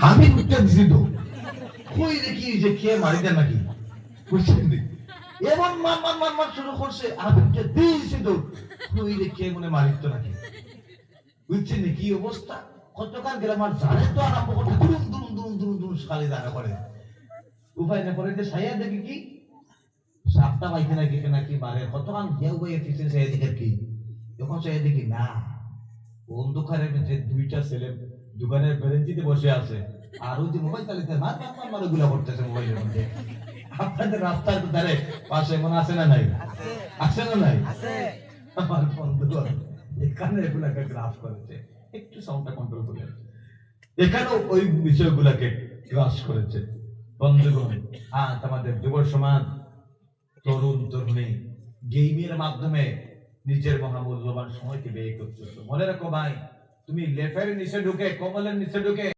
আমি উঠতে দিছি তো কই দেখি যে কে মারি দেন নাকি বুঝছেন এমন মান মান মান মান শুরু করছে আমি উঠতে দিয়েছি তো কই রে কে মনে মারিত নাকি বুঝছেন কি অবস্থা কতকাল গেলাম আর জানে তো আরম্ভ করতে দুরুম দুরুম দুরুম দুরুম দুরুম খালি জানা করে উপায় না করে যে সাইয়া দেখি কি সাতটা বাইতে নাকি নাকি মারে কতক্ষণ গেউ গিয়ে পিছনে সাইয়া দেখে কি যখন সাইয়া দেখি না অন্ধকারের মধ্যে দুইটা ছেলে দোকানের বেরেঞ্চিতে বসে আছে আর ওই যে মোবাইল চালিতে মার মার মার মার গুলা করতেছে মোবাইলের মধ্যে আপনাদের রাস্তার ধারে পাশে মনে আছে না নাই আছে না নাই আমার বন্ধুগণ এখানে এগুলাকে গ্রাফ করেছে একটু সাউন্ডটা কন্ট্রোল করে এখানেও ওই বিষয়গুলাকে গ্রাস করেছে বন্ধুগণ আজ আমাদের যুব সমাজ তরুণ তরুণী গেমের মাধ্যমে নিজের মহামূল্যবান সময়কে ব্যয় করতেছো মনে রাখো ভাই তুমি লেফের নিচে ঢুকে কমলের নিচে ঢুকে